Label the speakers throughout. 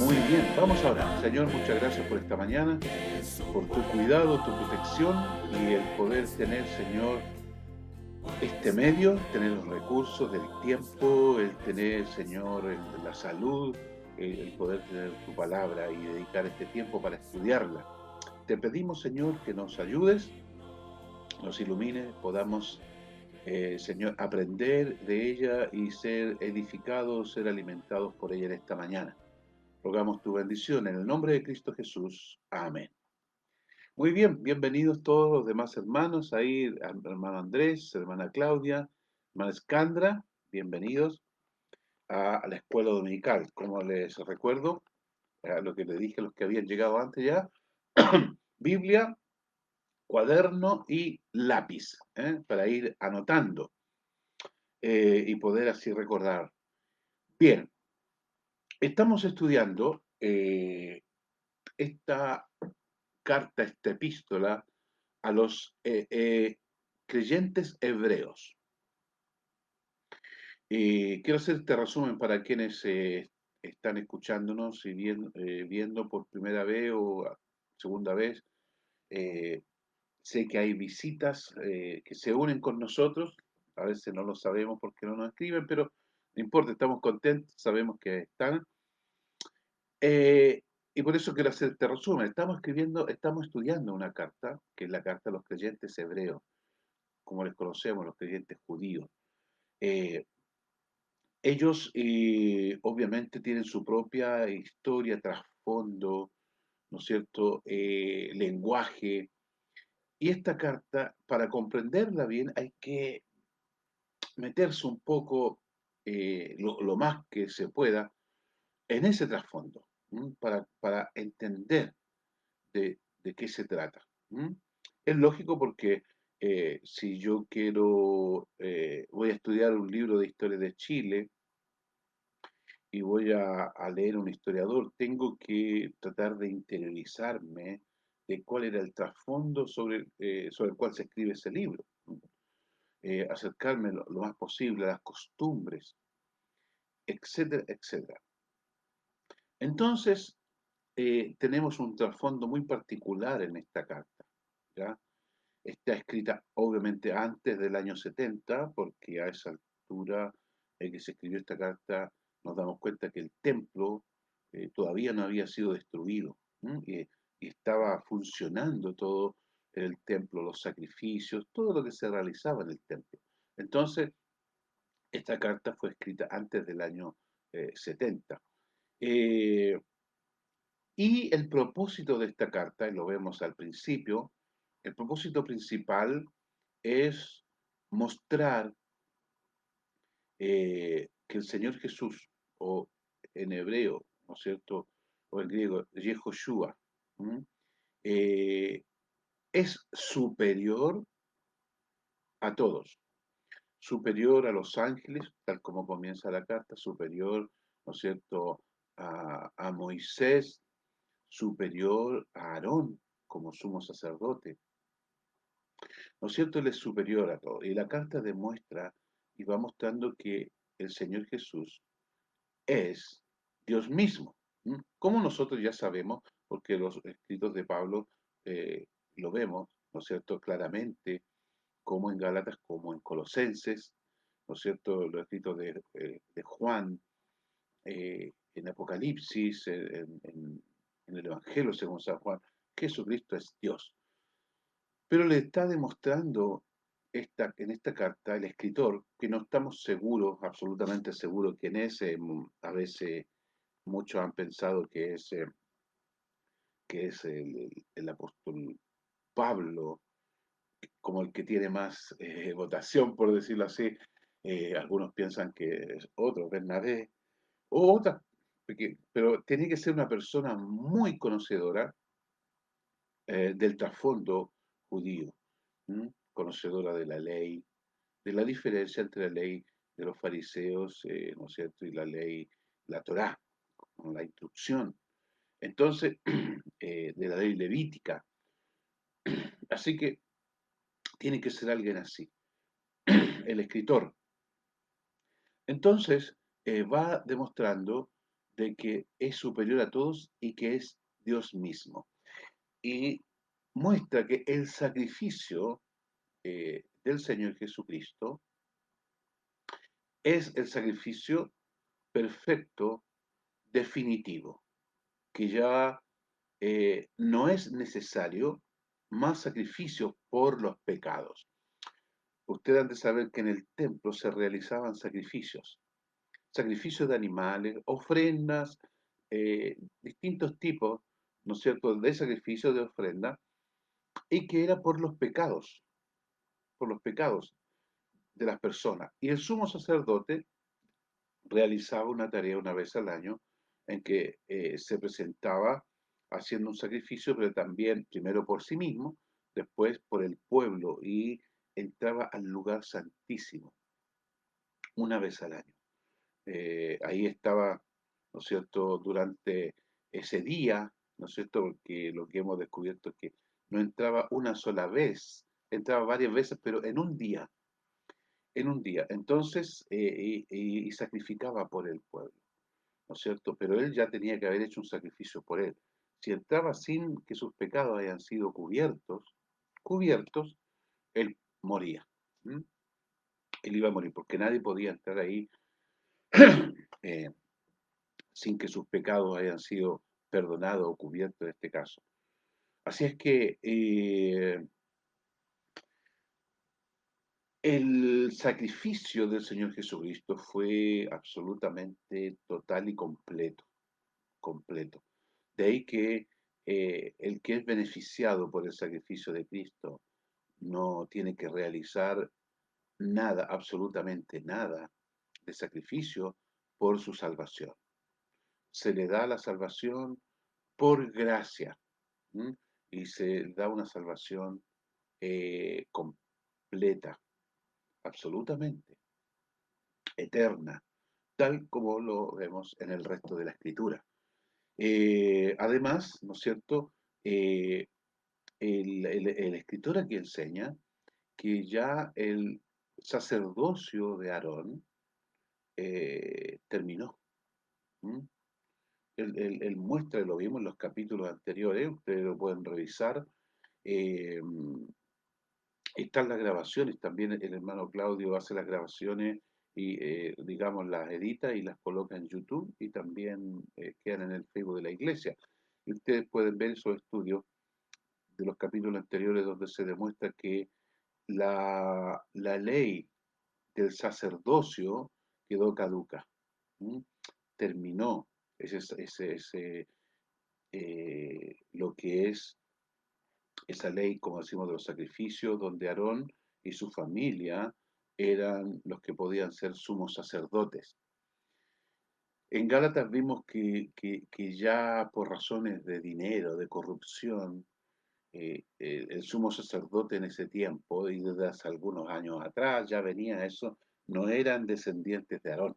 Speaker 1: Muy bien, vamos a orar. Señor, muchas gracias por esta mañana, por tu cuidado, tu protección y el poder tener, Señor, este medio, tener los recursos del tiempo, el tener, Señor, la salud, el poder tener tu palabra y dedicar este tiempo para estudiarla. Te pedimos, Señor, que nos ayudes, nos ilumines, podamos, Señor, aprender de ella y ser edificados, ser alimentados por ella en esta mañana. Rogamos tu bendición en el nombre de Cristo Jesús. Amén. Muy bien, bienvenidos todos los demás hermanos, ahí hermano Andrés, hermana Claudia, hermana Escandra, bienvenidos a la escuela dominical. Como les recuerdo, lo que les dije a los que habían llegado antes ya, Biblia, cuaderno y lápiz, para ir anotando y poder así recordar. Bien, estamos estudiando esta carta, esta epístola a los creyentes hebreos. Quiero hacer este resumen para quienes están escuchándonos y viendo por primera vez o segunda vez. Eh, Sé que hay visitas que se unen con nosotros, a veces no lo sabemos porque no nos escriben, pero no importa, estamos contentos, sabemos que están. Eh, y por eso quiero hacer este resumen. Estamos estudiando una carta, que es la carta a los creyentes hebreos, como les conocemos, los creyentes judíos. Eh, Ellos obviamente tienen su propia historia, trasfondo, ¿no es cierto? Lenguaje. Y esta carta, para comprenderla bien, hay que meterse un poco, lo más que se pueda, en ese trasfondo, para entender de qué se trata. ¿M? Es lógico porque si yo voy a estudiar un libro de historia de Chile, y voy a leer un historiador, tengo que tratar de interiorizarme de cuál era el trasfondo sobre el cual se escribe ese libro. Acercarme lo más posible a las costumbres, etcétera, etcétera. Entonces, tenemos un trasfondo muy particular en esta carta, ¿ya? Está escrita obviamente antes del año 70, porque a esa altura en que se escribió esta carta nos damos cuenta que el templo todavía no había sido destruido, y estaba funcionando todo el templo, los sacrificios, todo lo que se realizaba en el templo. Entonces, esta carta fue escrita antes del año 70. Eh, y el propósito de esta carta, y lo vemos al principio, el propósito principal es mostrar que el Señor Jesús, o en hebreo, ¿no es cierto? O en griego, Yehoshua, ¿m? Eh, es superior a todos, superior a los ángeles, tal como comienza la carta, superior, ¿no es cierto?, a Moisés, superior a Aarón como sumo sacerdote. ¿No es cierto? Él es superior a todo. Y la carta demuestra y va mostrando que el Señor Jesús es Dios mismo. Como nosotros ya sabemos, porque los escritos de Pablo eh, lo vemos, ¿no es cierto?, claramente, como en Gálatas, como en Colosenses, ¿no es cierto?, los escritos de Juan, en Apocalipsis, en el Evangelio según San Juan, Jesucristo es Dios. Pero le está demostrando en esta carta el escritor, que no estamos seguros, absolutamente seguros quién es. A veces muchos han pensado que es el apóstol Pablo, como el que tiene más votación, por decirlo así. Algunos piensan que es otro, Bernabé, o otra, pero tiene que ser una persona muy conocedora del trasfondo judío, conocedora de la ley, de la diferencia entre la ley de los fariseos, ¿no es cierto?, y la ley, la Torá, con la instrucción. Entonces, de la ley levítica. Así que tiene que ser alguien así, el escritor. Entonces, va demostrando de que es superior a todos y que es Dios mismo. Y muestra que el sacrificio del Señor Jesucristo es el sacrificio perfecto, definitivo, que ya no es necesario más sacrificio por los pecados. Usted han de saber que en el templo se realizaban sacrificios, sacrificios de animales, ofrendas, distintos tipos, ¿no es cierto?, de sacrificios, de ofrenda, y que era por los pecados de las personas. Y el sumo sacerdote realizaba una tarea una vez al año en que se presentaba haciendo un sacrificio, pero también primero por sí mismo, después por el pueblo y entraba al lugar santísimo una vez al año. Ahí estaba, ¿no es cierto?, durante ese día, ¿no es cierto?, porque lo que hemos descubierto es que no entraba una sola vez, entraba varias veces, pero en un día, en un día. Entonces, y sacrificaba por el pueblo, ¿no es cierto? Pero él ya tenía que haber hecho un sacrificio por él. Si entraba sin que sus pecados hayan sido cubiertos, él moría. ¿M? Él iba a morir, porque nadie podía entrar ahí eh, sin que sus pecados hayan sido perdonados o cubiertos en este caso. Así es que el sacrificio del Señor Jesucristo fue absolutamente total y completo, completo. De ahí que el que es beneficiado por el sacrificio de Cristo no tiene que realizar nada, absolutamente nada, de sacrificio por su salvación. Se le da la salvación por gracia. ¿M? Y se da una salvación completa, absolutamente, eterna, tal como lo vemos en el resto de la Escritura. Además, ¿no es cierto? Eh, el escritor aquí enseña que ya el sacerdocio de Aarón terminó. ¿M? Él muestra, lo vimos en los capítulos anteriores, ustedes lo pueden revisar. eh, Están las grabaciones, también el hermano Claudio hace las grabaciones y, digamos, las edita y las coloca en YouTube y también quedan en el Facebook de la iglesia. Y ustedes pueden ver esos estudios de los capítulos anteriores donde se demuestra que la ley del sacerdocio quedó caduca. ¿M? Terminó lo que es esa ley, como decimos, de los sacrificios, donde Aarón y su familia eran los que podían ser sumos sacerdotes. En Gálatas vimos que ya por razones de dinero, de corrupción, el sumo sacerdote en ese tiempo, y desde hace algunos años atrás ya venía eso, no eran descendientes de Aarón.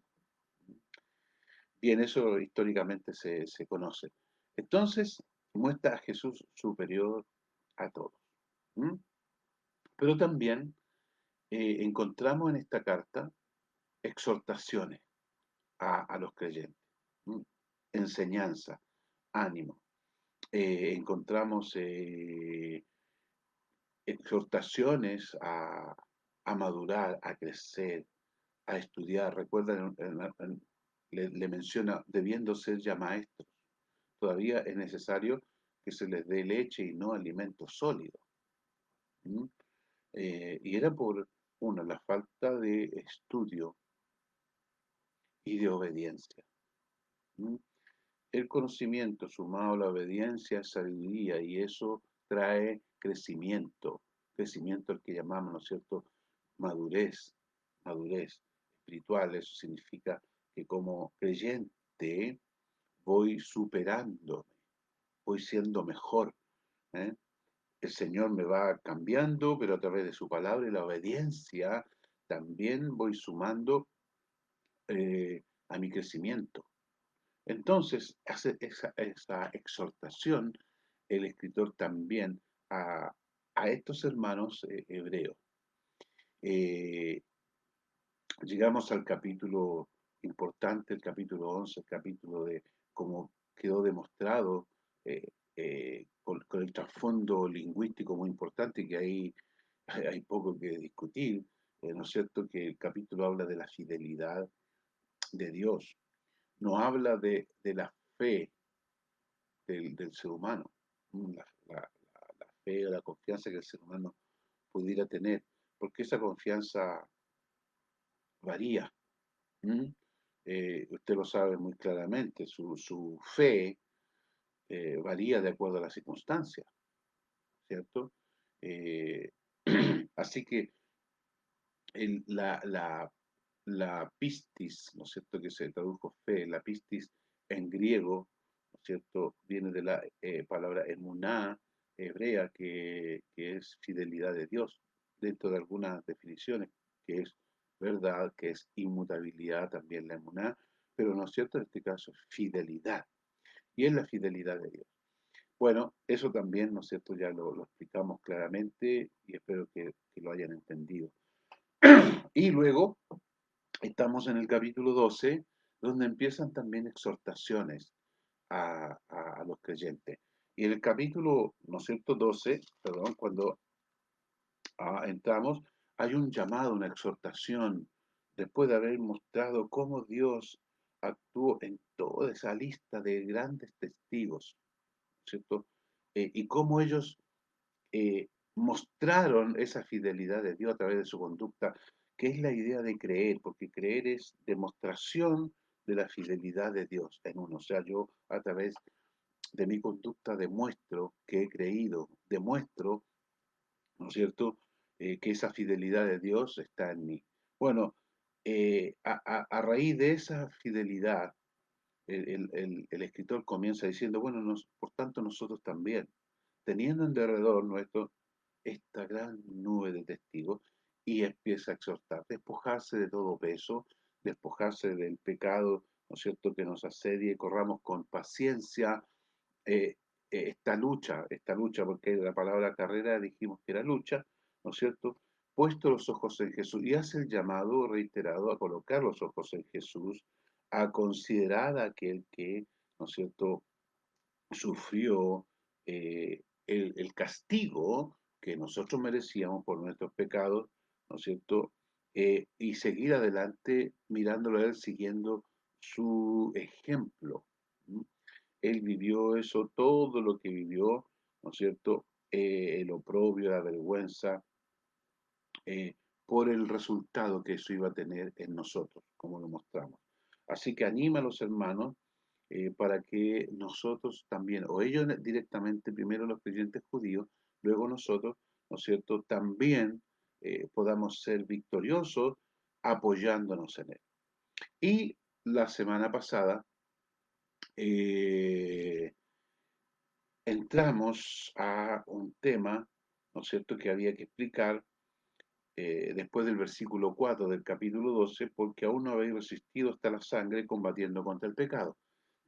Speaker 1: Bien, eso históricamente se conoce. Entonces, muestra a Jesús superior a todos. ¿M? Pero también encontramos en esta carta exhortaciones a los creyentes, ¿m? Enseñanza, ánimo. Encontramos exhortaciones a madurar, a crecer, a estudiar. Recuerda, le menciona, debiendo ser ya maestros. Todavía es necesario que se les dé leche y no alimento sólido. ¿M? Y era por, una, la falta de estudio y de obediencia. ¿M? El conocimiento sumado a la obediencia es sabiduría y eso trae crecimiento, crecimiento al que llamamos, ¿no es cierto?, madurez, madurez espiritual. Eso significa que como creyente voy superándome, voy siendo mejor. ¿Eh? El Señor me va cambiando, pero a través de su palabra y la obediencia también voy sumando a mi crecimiento. Entonces, hace esa exhortación el escritor también a estos hermanos hebreos. Eh, Llegamos al capítulo importante el capítulo 11, el capítulo de cómo quedó demostrado con el trasfondo lingüístico muy importante, que ahí hay poco que discutir, ¿no es cierto? Que el capítulo habla de la fidelidad de Dios, no habla de la fe del ser humano, la fe o la confianza que el ser humano pudiera tener, porque esa confianza varía. ¿M? Usted lo sabe muy claramente, su fe varía de acuerdo a las circunstancias, ¿cierto? Eh, así que la pistis, ¿no es cierto?, que se tradujo fe, la pistis en griego, ¿no es cierto?, viene de la palabra emuná hebrea, que es fidelidad de Dios, dentro de algunas definiciones, que es verdad, que es inmutabilidad también la emuná, pero no es cierto en este caso, fidelidad, y es la fidelidad de Dios. Bueno, eso también, ¿no es cierto?, ya lo explicamos claramente y espero que lo hayan entendido. Y luego estamos en el capítulo 12, donde empiezan también exhortaciones a los creyentes. Y en el capítulo, ¿no es cierto?, 12, perdón, cuando entramos, hay un llamado, una exhortación, después de haber mostrado cómo Dios actuó en toda esa lista de grandes testigos, ¿cierto? Y cómo ellos mostraron esa fidelidad de Dios a través de su conducta, que es la idea de creer, porque creer es demostración de la fidelidad de Dios en uno. O sea, yo a través de mi conducta demuestro que he creído, demuestro, ¿no es cierto?, que esa fidelidad de Dios está en mí. Bueno, a raíz de esa fidelidad, el escritor comienza diciendo, bueno, por tanto nosotros también, teniendo en derredor nuestro esta gran nube de testigos, y empieza a exhortar, despojarse de todo peso, despojarse del pecado, ¿no es cierto?, que nos asedia y corramos con paciencia eh, esta lucha, porque la palabra carrera dijimos que era lucha, ¿no es cierto? Puesto los ojos en Jesús, y hace el llamado reiterado a colocar los ojos en Jesús, a considerar a aquel que, ¿no es cierto?, sufrió el castigo que nosotros merecíamos por nuestros pecados, ¿no es cierto? Y seguir adelante mirándolo a él, siguiendo su ejemplo. ¿M? Él vivió eso, todo lo que vivió, ¿no es cierto? El oprobio, la vergüenza, eh, por el resultado que eso iba a tener en nosotros, como lo mostramos. Así que anima a los hermanos para que nosotros también, o ellos directamente, primero los creyentes judíos, luego nosotros, ¿no es cierto?, también podamos ser victoriosos apoyándonos en él. Y la semana pasada eh, entramos a un tema, ¿no es cierto?, que había que explicar después del versículo 4 del capítulo 12, porque aún no habéis resistido hasta la sangre combatiendo contra el pecado,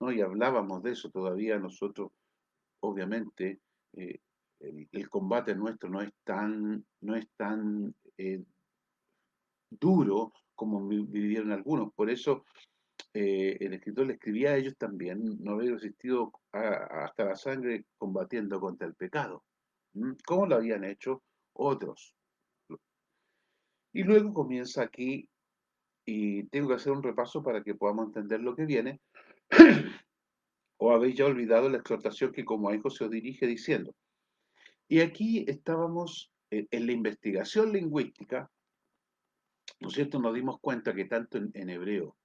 Speaker 1: ¿no? Y hablábamos de eso todavía nosotros, obviamente, eh, el combate nuestro no es tan duro como vivieron algunos, por eso el escritor le escribía a ellos también, no habéis resistido hasta la sangre combatiendo contra el pecado. ¿Mm? ¿Cómo lo habían hecho otros? Y luego comienza aquí, y tengo que hacer un repaso para que podamos entender lo que viene, o habéis ya olvidado la exhortación que como a hijos se os dirige diciendo. Y aquí estábamos en la investigación lingüística, ¿no es cierto? Nos dimos cuenta que tanto en hebreo,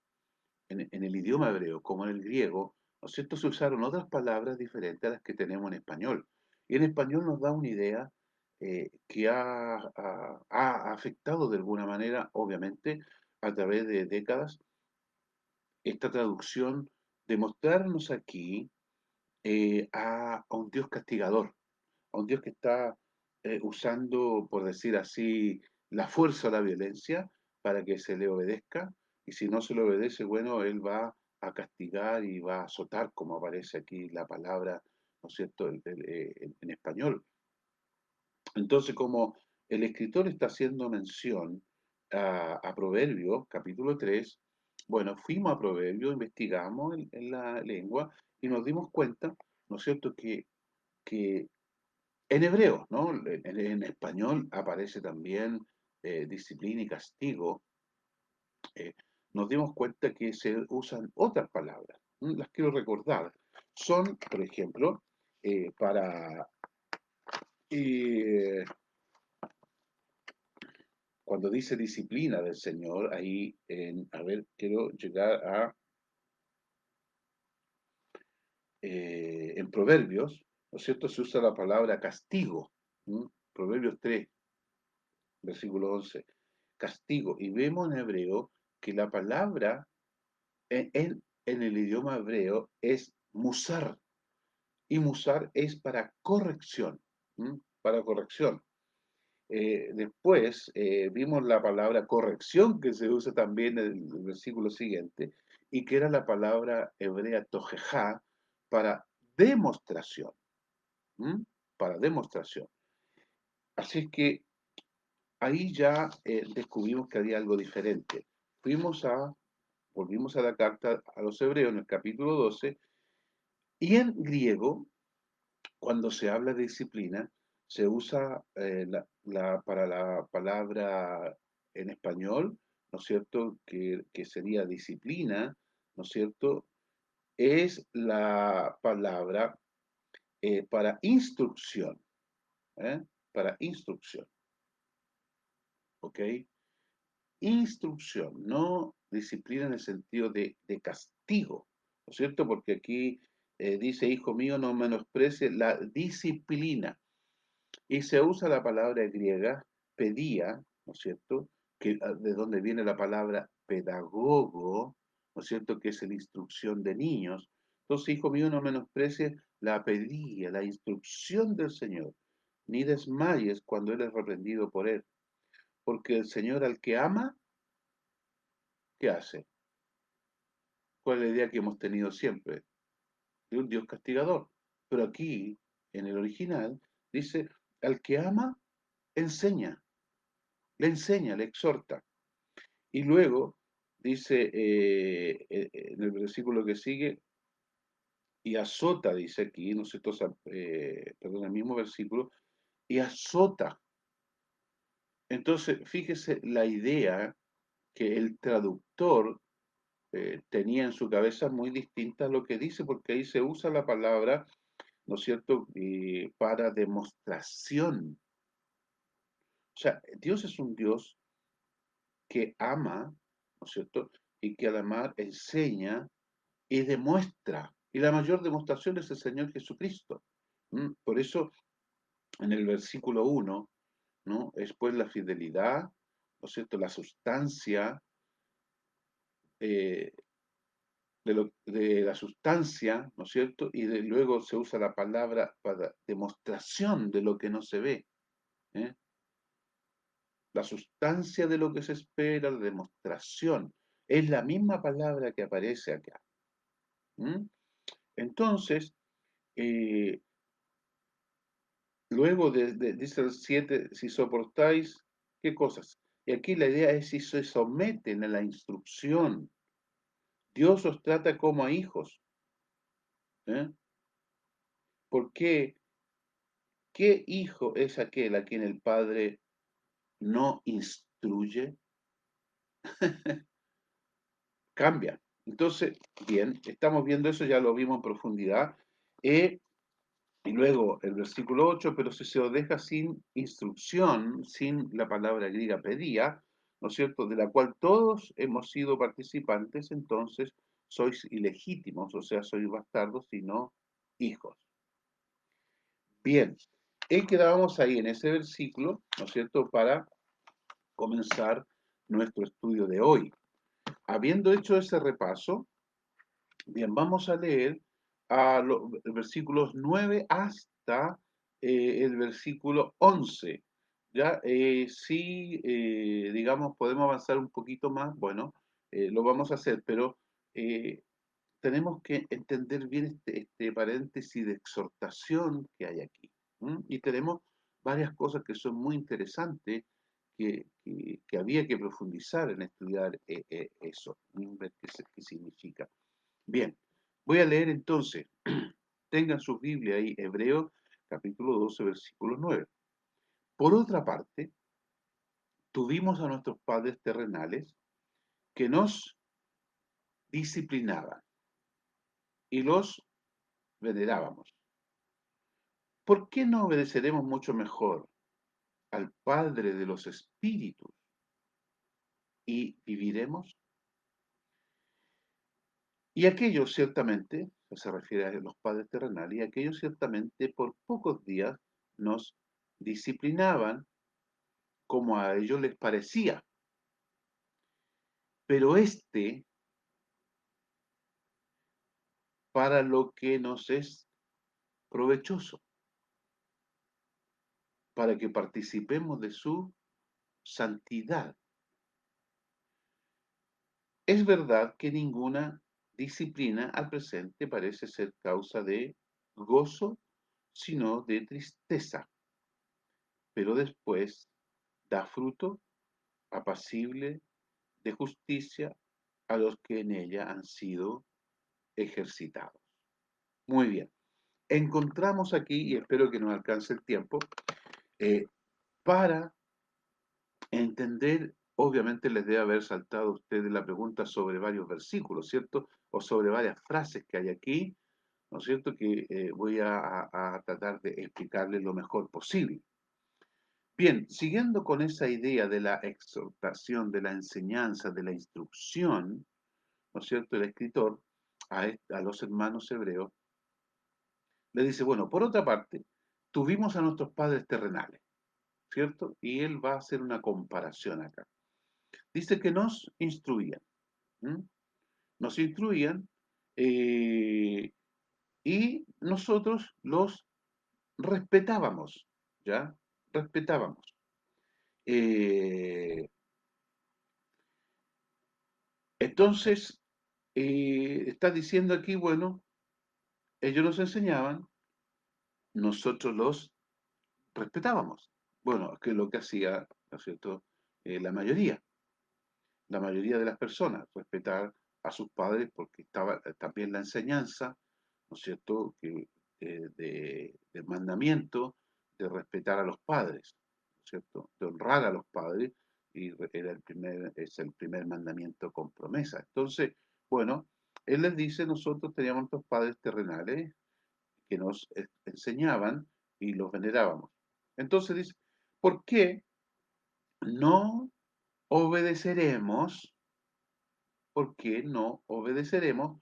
Speaker 1: en el idioma hebreo como en el griego, ¿no es cierto?, se usaron otras palabras diferentes a las que tenemos en español. Y en español nos da una idea que ha afectado de alguna manera, obviamente, a través de décadas, esta traducción de mostrarnos aquí a un Dios castigador, a un Dios que está usando, por decir así, la fuerza o la violencia para que se le obedezca, y si no se le obedece, bueno, Él va a castigar y va a azotar, como aparece aquí la palabra, ¿no es cierto?, en español. Entonces, como el escritor está haciendo mención a Proverbios, capítulo 3, Bueno, fuimos a Proverbios, investigamos en la lengua y nos dimos cuenta, ¿no es cierto?, que en hebreo, ¿no? En español aparece también disciplina y castigo. eh, Nos dimos cuenta que se usan otras palabras. Las quiero recordar. Son, por ejemplo, para eh, cuando dice disciplina del Señor, ahí, a ver, quiero llegar a, en Proverbios, ¿no es cierto? Se usa la palabra castigo. Proverbios 3, versículo 11. Castigo. Y vemos en hebreo que la palabra en el idioma hebreo es musar. Y musar es para corrección. Para corrección. Después vimos la palabra corrección que se usa también en el versículo siguiente y que era la palabra hebrea tojejá para demostración, ¿m? Para demostración. Así es que ahí ya descubrimos que había algo diferente. Fuimos a, volvimos a la carta a los hebreos en el capítulo 12 y en griego cuando se habla de disciplina, se usa para la palabra en español, ¿no es cierto?, que sería disciplina, ¿no es cierto?, es la palabra para instrucción, ¿eh? Para instrucción, ¿ok? Instrucción, no disciplina en el sentido de castigo, ¿no es cierto? Porque aquí dice, hijo mío, no menosprecies la disciplina. Y se usa la palabra griega pedía, ¿no es cierto? De donde viene la palabra pedagogo, ¿no es cierto? Que es la instrucción de niños. Entonces, hijo mío, no menosprecies la pedía, la instrucción del Señor, ni desmayes cuando eres reprendido por Él. Porque el Señor al que ama, ¿qué hace? ¿Cuál es la idea que hemos tenido siempre? De un Dios castigador. Pero aquí, en el original, dice, al que ama, enseña. Le enseña, le exhorta. Y luego dice en el versículo que sigue, y azota, dice aquí, no sé, perdón, el mismo versículo, y azota. Entonces, fíjese la idea que el traductor tenía en su cabeza muy distinta a lo que dice, porque ahí se usa la palabra, ¿no es cierto?, para demostración. O sea, Dios es un Dios que ama, ¿no es cierto?, y que al amar enseña y demuestra. Y la mayor demostración es el Señor Jesucristo. Por eso, en el versículo 1, ¿no? Es pues la fidelidad, ¿no es cierto?, la sustancia, eh, de la sustancia, ¿no es cierto? Y luego se usa la palabra para demostración de lo que no se ve. ¿eh? La sustancia de lo que se espera, la demostración. Es la misma palabra que aparece acá. Entonces, eh, luego dice el 7, si soportáis, ¿qué cosas? Y aquí la idea es si se someten a la instrucción. Dios os trata como a hijos. ¿eh? ¿Por qué? ¿Qué hijo es aquel a quien el padre no instruye? Cambia. Entonces, bien, estamos viendo eso, ya lo vimos en profundidad. Y luego el versículo 8, pero si se os deja sin instrucción, sin la palabra griega pedía, ¿no es cierto?, de la cual todos hemos sido participantes, entonces sois ilegítimos, o sea, sois bastardos y no hijos. Bien, y quedábamos ahí en ese versículo, ¿no es cierto?, para comenzar nuestro estudio de hoy. Habiendo hecho ese repaso, bien, vamos a leer a los versículos 9 hasta el versículo 11. Ya, si, digamos, podemos avanzar un poquito más, bueno, lo vamos a hacer, pero eh, tenemos que entender bien este paréntesis de exhortación que hay aquí. Y tenemos varias cosas que son muy interesantes que había que profundizar en estudiar eso, ver qué significa. Bien, voy a leer entonces, tengan sus Biblias ahí, Hebreos capítulo 12, versículo 9. Por otra parte, tuvimos a nuestros padres terrenales que nos disciplinaban y los venerábamos. ¿Por qué no obedeceremos mucho mejor al Padre de los Espíritus y viviremos? Y aquellos ciertamente, se refiere a los padres terrenales, y aquellos ciertamente por pocos días nos disciplinaban como a ellos les parecía, pero para lo que nos es provechoso, para que participemos de su santidad. Es verdad que ninguna disciplina al presente parece ser causa de gozo, sino de tristeza, pero después da fruto apacible de justicia a los que en ella han sido ejercitados. Muy bien, encontramos aquí, y espero que nos alcance el tiempo, eh, para entender, obviamente les debe haber saltado a ustedes la pregunta sobre varios versículos, ¿cierto? O sobre varias frases que hay aquí, ¿no es cierto? Que voy a tratar de explicarles lo mejor posible. Bien, siguiendo con esa idea de la exhortación, de la enseñanza, de la instrucción, ¿no es cierto? El escritor a los hermanos hebreos le dice, bueno, por otra parte, tuvimos a nuestros padres terrenales, ¿cierto? Y él va a hacer una comparación acá. Dice que nos instruían, ¿m? Nos instruían eh, y nosotros los respetábamos, ¿ya? Respetábamos. Eh, entonces, está diciendo aquí, bueno, ellos nos enseñaban, nosotros los respetábamos. Bueno, que es lo que hacía, ¿no es cierto?, la mayoría de las personas, respetar a sus padres porque estaba también la enseñanza, ¿no es cierto?, del mandamiento de respetar a los padres, ¿no es cierto?, de honrar a los padres, y es el primer mandamiento con promesa. Entonces, bueno, él les dice, nosotros teníamos nuestros padres terrenales que nos enseñaban y los venerábamos. Entonces dice, ¿por qué no obedeceremos? ¿Por qué no obedeceremos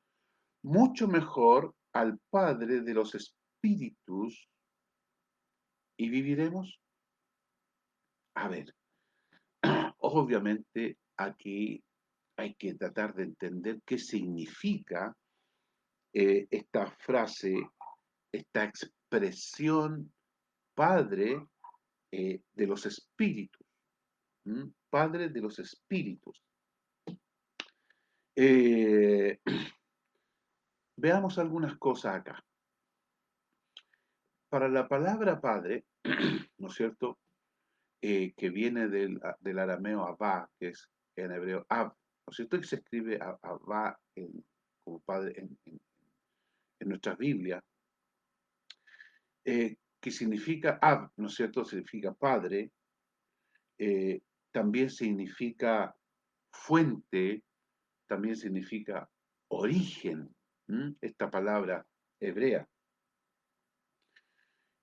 Speaker 1: mucho mejor al Padre de los Espíritus y viviremos? A ver, obviamente aquí hay que tratar de entender qué significa esta frase, esta expresión Padre de los Espíritus. Padre de los Espíritus. Eh, veamos algunas cosas acá. Para la palabra Padre, ¿no es cierto?, que viene del arameo Abba, que es en hebreo Ab, ¿no es cierto?, que se escribe Abba como Padre en nuestras Biblias, que significa Ab, ¿no es cierto?, significa Padre, eh, también significa fuente, también significa origen, esta palabra hebrea.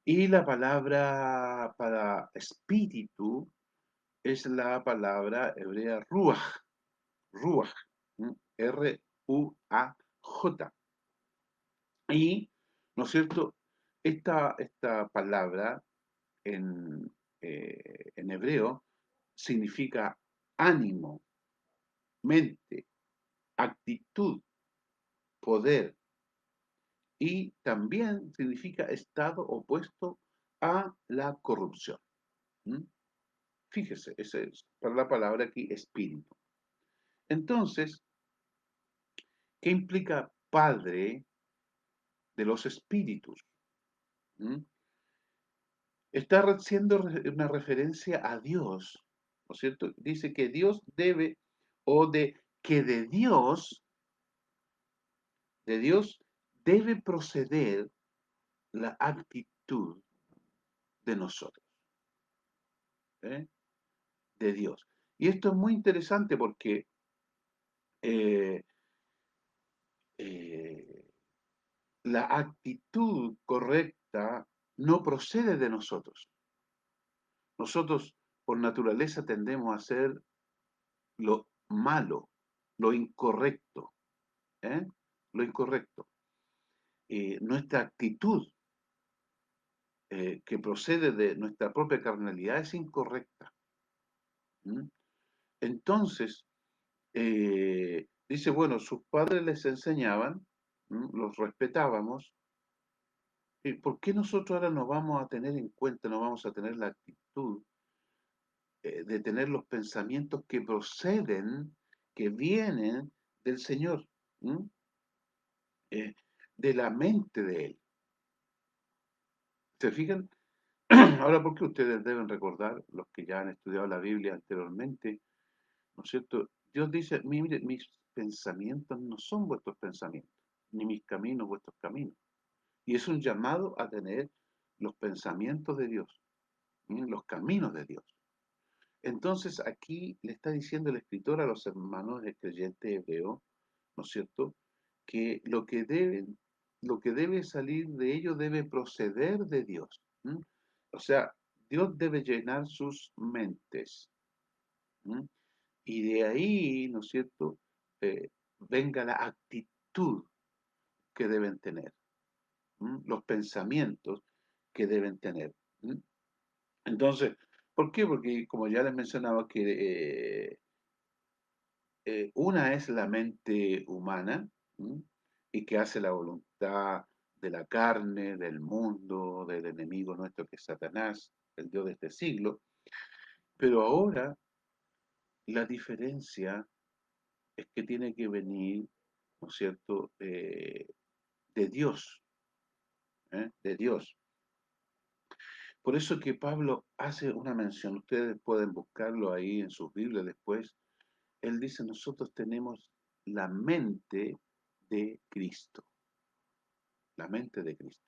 Speaker 1: Y la palabra para espíritu es la palabra hebrea ruach, ruach, R-U-A-J. Y, ¿no es cierto? Esta palabra en hebreo significa ánimo, mente, actitud, poder, y también significa estado opuesto a la corrupción. ¿Mm? Fíjese, esa es para la palabra aquí espíritu. Entonces, ¿qué implica Padre de los espíritus? ¿Mm? Está haciendo una referencia a Dios ¿no es cierto? Dice que Dios debe, o de que de Dios debe proceder la actitud de nosotros, ¿eh? De Dios. Y esto es muy interesante porque eh, eh, la actitud correcta no procede de nosotros. Nosotros, por naturaleza, tendemos a hacer lo malo, lo incorrecto, ¿eh? Lo incorrecto. Nuestra actitud que procede de nuestra propia carnalidad es incorrecta. ¿Mm? Entonces, dice, bueno, sus padres les enseñaban, los respetábamos, ¿y por qué nosotros ahora nos vamos a tener en cuenta, no vamos a tener la actitud de tener los pensamientos que proceden, que vienen del Señor, ¿m? De la mente de Él? ¿Se fijan? Ahora, porque ustedes deben recordar, los que ya han estudiado la Biblia anteriormente, ¿no es cierto? Dios dice, mire, mis pensamientos no son vuestros pensamientos, ni mis caminos vuestros caminos. Y es un llamado a tener los pensamientos de Dios, los caminos de Dios. Entonces aquí le está diciendo el escritor a los hermanos del creyente hebreo, ¿no es cierto? Que lo que debe salir de ellos debe proceder de Dios. ¿M? O sea, Dios debe llenar sus mentes. ¿M? Y de ahí, ¿no es cierto? Venga la actitud que deben tener, los pensamientos que deben tener. ¿M? Entonces, ¿por qué? Porque como ya les mencionaba que una es la mente humana, ¿m? Y que hace la voluntad de la carne, del mundo, del enemigo nuestro que es Satanás, el Dios de este siglo. Pero ahora la diferencia es que tiene que venir, ¿no es cierto?, de Dios, de Dios. Por eso que Pablo hace una mención, ustedes pueden buscarlo ahí en sus Biblias después. Él dice, nosotros tenemos la mente de Cristo, la mente de Cristo,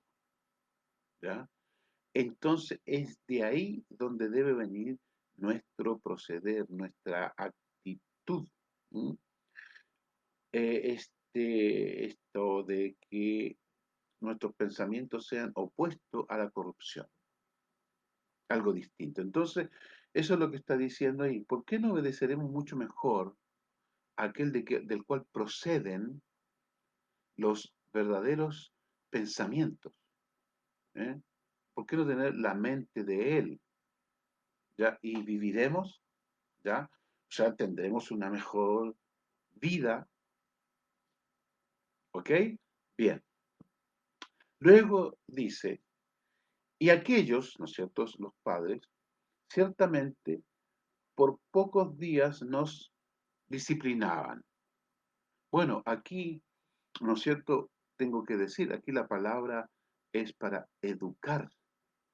Speaker 1: ¿ya? Entonces es de ahí donde debe venir nuestro proceder, nuestra actitud. ¿M? Esto de que nuestros pensamientos sean opuestos a la corrupción, algo distinto. Entonces, eso es lo que está diciendo ahí. ¿Por qué no obedeceremos mucho mejor a aquel del cual proceden los verdaderos pensamientos? ¿Eh? ¿Por qué no tener la mente de Él? ¿Ya? Y viviremos, ¿ya? O sea, tendremos una mejor vida, ¿ok? Bien. Luego dice, y aquellos, ¿no es cierto?, los padres, ciertamente por pocos días nos disciplinaban. Bueno, aquí, ¿no es cierto? Tengo que decir, aquí la palabra es para educar.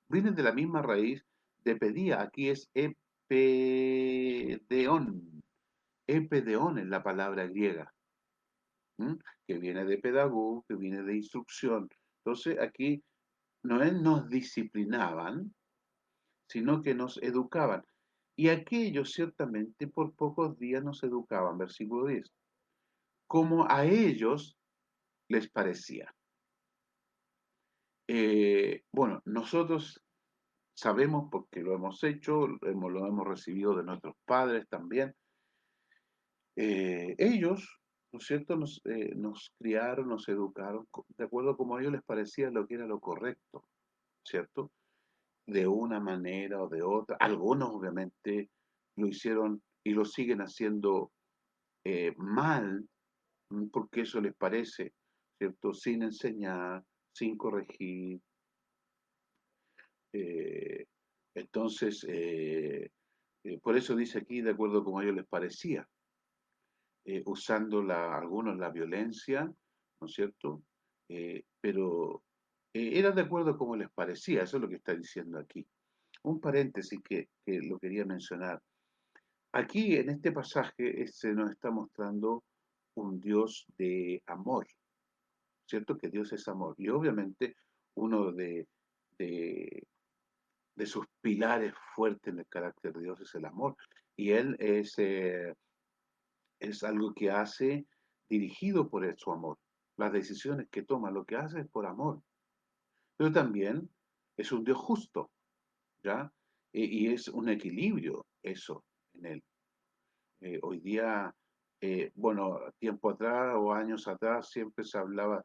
Speaker 1: Viene de la misma raíz de pedía, aquí es epedeón. Epedeón es la palabra griega, ¿m? Que viene de pedagogo, que viene de instrucción. Entonces aquí no es nos disciplinaban, sino que nos educaban. Y aquellos ciertamente por pocos días nos educaban, versículo 10, como a ellos les parecía. Bueno, nosotros sabemos, porque lo hemos hecho, lo hemos recibido de nuestros padres también, ellos, ¿no es cierto?, nos criaron, nos educaron de acuerdo como a ellos les parecía lo que era lo correcto, ¿cierto? De una manera o de otra. Algunos obviamente lo hicieron y lo siguen haciendo mal, porque eso les parece, ¿cierto? Sin enseñar, sin corregir. eh, entonces, por eso dice aquí, de acuerdo como a ellos les parecía, usando algunos la violencia, ¿no es cierto? Pero era de acuerdo como les parecía, eso es lo que está diciendo aquí. Un paréntesis que lo quería mencionar. aquí en este pasaje se nos está mostrando un Dios de amor, ¿cierto? Que Dios es amor. Y obviamente uno de, de sus pilares fuertes en el carácter de Dios es el amor. Y Él es algo que hace dirigido por su amor. Las decisiones que toma, lo que hace es por amor. Pero también es un Dios justo, ¿ya? Y es un equilibrio eso en Él. Hoy día, bueno, tiempo atrás o años atrás siempre se hablaba,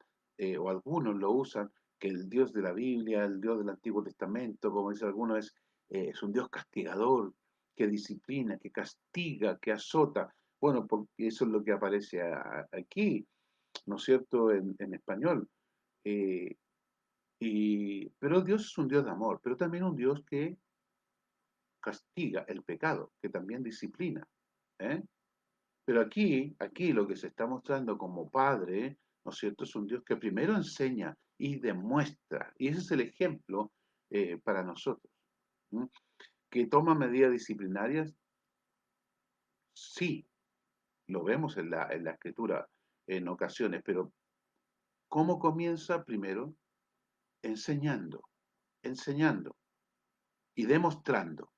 Speaker 1: o algunos lo usan, que el Dios de la Biblia, el Dios del Antiguo Testamento, como dicen algunos, es un Dios castigador, que disciplina, que castiga, que azota. Bueno, porque eso es lo que aparece aquí, ¿no es cierto?, en español. Eh, pero Dios es un Dios de amor, pero también un Dios que castiga el pecado, que también disciplina. ¿Eh? Pero aquí lo que se está mostrando como Padre, ¿no es cierto?, es un Dios que primero enseña y demuestra, y ese es el ejemplo para nosotros. ¿Mm? ¿Que toma medidas disciplinarias? Sí, lo vemos en la Escritura en ocasiones, pero ¿cómo comienza? Primero, enseñando, enseñando y demostrando.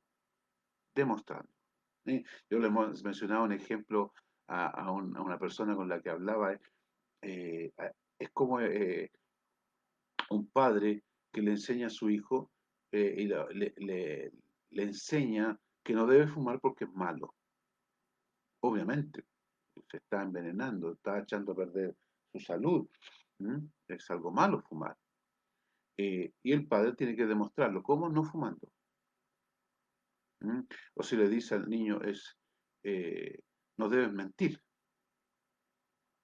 Speaker 1: ¿Sí? Yo le hemos mencionado un ejemplo a una persona con la que hablaba, es como un padre que le enseña a su hijo y le enseña que no debe fumar porque es malo. Obviamente, se está envenenando, está echando a perder su salud. ¿Mm? Es algo malo fumar. Y el padre tiene que demostrarlo. ¿Cómo? No fumando. ¿Mm? O si le dice al niño eh, no debes mentir.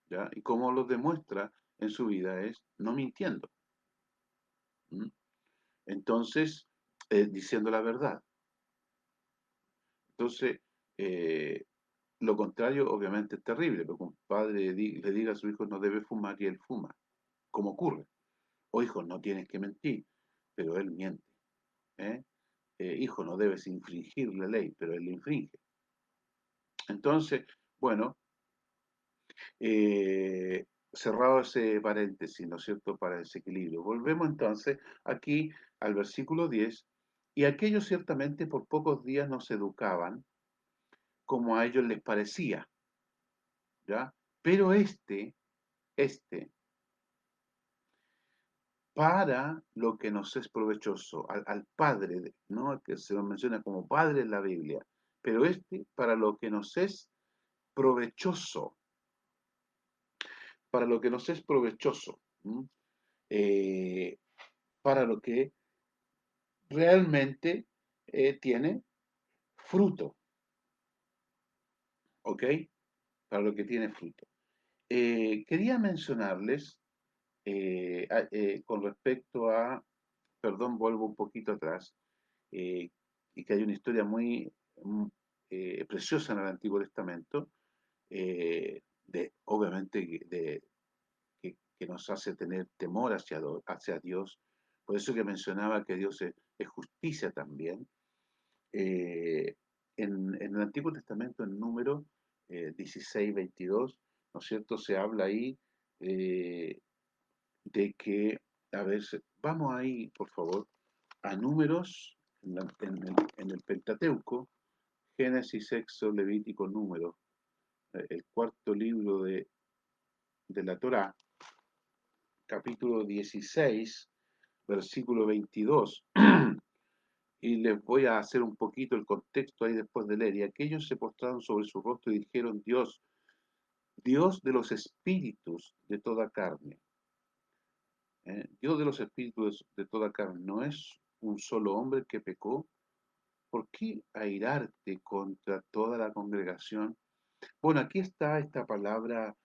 Speaker 1: ¿Ya? Y cómo lo demuestra en su vida es no mintiendo. ¿Mm? Entonces, diciendo la verdad. Entonces, eh, lo contrario obviamente es terrible, porque un padre le diga a su hijo no debe fumar y él fuma, como ocurre. O hijo, no tienes que mentir, pero él miente. ¿Eh? Hijo, no debes infringir la ley, pero él la infringe. Entonces, bueno, cerrado ese paréntesis, ¿no es cierto?, para ese equilibrio. Volvemos entonces aquí al versículo 10, y aquellos ciertamente por pocos días nos educaban como a ellos les parecía, ¿ya? Pero este, para lo que nos es provechoso, al Padre, ¿no? Que se lo menciona como Padre en la Biblia, pero para lo que nos es provechoso, para lo que nos es provechoso, ¿m? Eh, para lo que realmente tiene fruto, ¿ok? Para lo que tiene fruto. Quería mencionarles con respecto a, perdón, vuelvo un poquito atrás, eh, y que hay una historia muy preciosa en el Antiguo Testamento, obviamente, que nos hace tener temor hacia Dios. Por eso que mencionaba que Dios es justicia también. Eh, en el Antiguo Testamento, en número 16, 22, ¿no es cierto? Se habla ahí eh, de que, a ver, vamos ahí, por favor, a números en el Pentateuco, Génesis, Éxodo, Levítico, Número, el cuarto libro de la Torá, capítulo 16, versículo 22. Y les voy a hacer un poquito el contexto ahí después de leer. Y aquellos se postraron sobre su rostro y dijeron, Dios, Dios de los espíritus de toda carne. Dios de los espíritus de toda carne, ¿no es un solo hombre que pecó? ¿Por qué airarte contra toda la congregación? Bueno, aquí está esta palabra,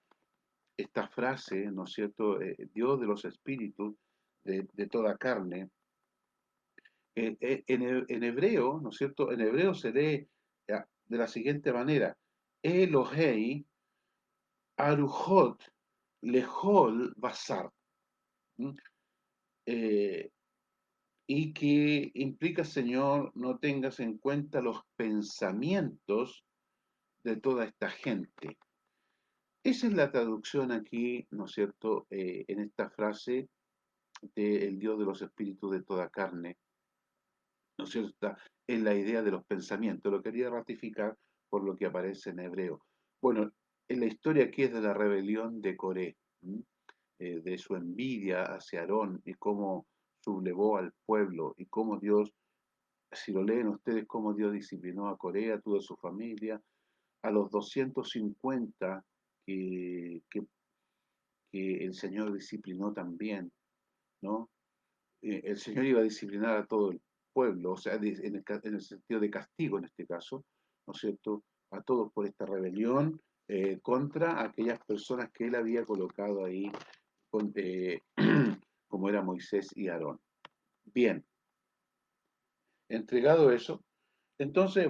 Speaker 1: esta frase, ¿no es cierto? Dios de los espíritus de toda carne. En hebreo, ¿no es cierto? En hebreo se lee de la siguiente manera: Elohei Aruhot Lehol Basar. ¿Mm? Eh, y que implica, Señor, no tengas en cuenta los pensamientos de toda esta gente. Esa es la traducción aquí, ¿no es cierto?, en esta frase del Dios de los espíritus de toda carne, ¿no es cierto? En la idea de los pensamientos. Lo quería ratificar por lo que aparece en hebreo. Bueno, en la historia aquí es de la rebelión de Coré, de su envidia hacia Aarón y cómo sublevó al pueblo y cómo Dios, si lo leen ustedes, cómo Dios disciplinó a Coré, a toda su familia, a los 250 que, que, que el Señor disciplinó también, ¿no? El Señor iba a disciplinar a todo el pueblo, o sea, en el sentido de castigo en este caso, ¿no es cierto?, a todos por esta rebelión contra aquellas personas que él había colocado ahí, con, como era Moisés y Aarón. Bien, entregado eso, entonces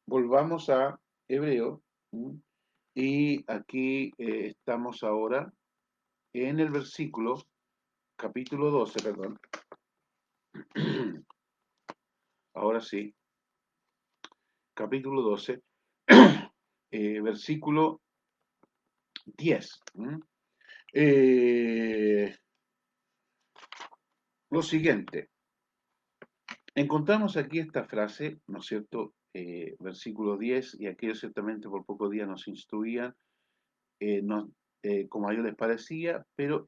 Speaker 1: volvamos a Hebreo, ¿m? Y aquí estamos ahora en el versículo, capítulo 12, perdón. Ahora sí, capítulo 12, versículo 10. Eh, lo siguiente, encontramos aquí esta frase, ¿no es cierto? Versículo 10, y aquellos ciertamente por pocos días nos instruían, nos, como a ellos les parecía, pero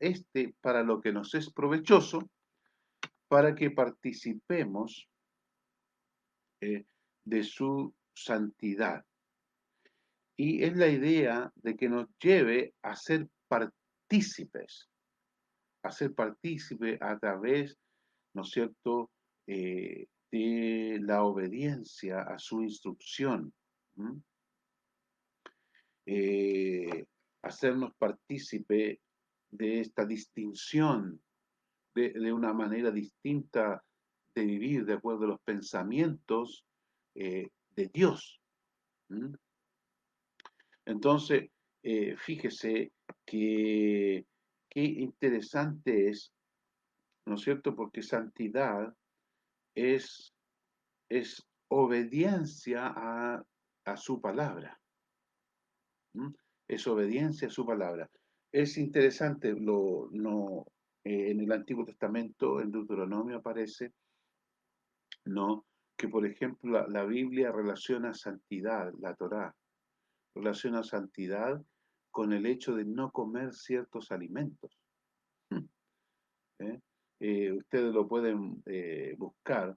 Speaker 1: para lo que nos es provechoso, para que participemos de su santidad. Y es la idea de que nos lleve a ser partícipe a través, ¿no es cierto?, de la obediencia a su instrucción. ¿M? Eh, Hacernos partícipe de esta distinción, de una manera distinta de vivir de acuerdo a los pensamientos de Dios. ¿M? Entonces, fíjese que qué interesante es, ¿no es cierto? Porque santidad es, es obediencia a su palabra. ¿M? Es obediencia a su palabra. Es interesante, no, en el Antiguo Testamento, en Deuteronomio aparece, ¿no?, que por ejemplo la Biblia relaciona santidad, la Torá, relaciona santidad con el hecho de no comer ciertos alimentos. ¿Eh? Ustedes lo pueden buscar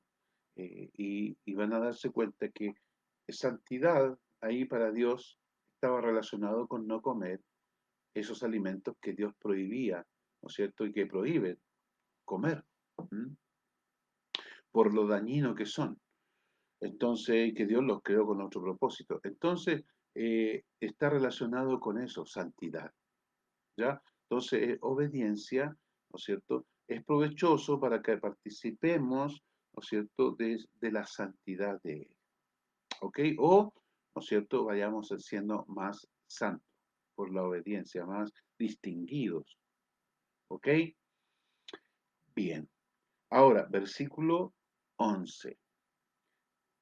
Speaker 1: y van a darse cuenta que santidad ahí para Dios estaba relacionado con no comer esos alimentos que Dios prohibía, ¿no es cierto? Y que prohíbe comer, ¿m? Por lo dañino que son. Entonces, que Dios los creó con otro propósito. Entonces, está relacionado con eso, santidad. ¿Ya? Entonces, obediencia, ¿no es cierto? Es provechoso para que participemos, ¿no es cierto?, de la santidad de Él. ¿Ok? O, ¿no es cierto?, vayamos siendo más santos por la obediencia, más distinguidos. ¿Ok? Bien. Ahora, versículo 11.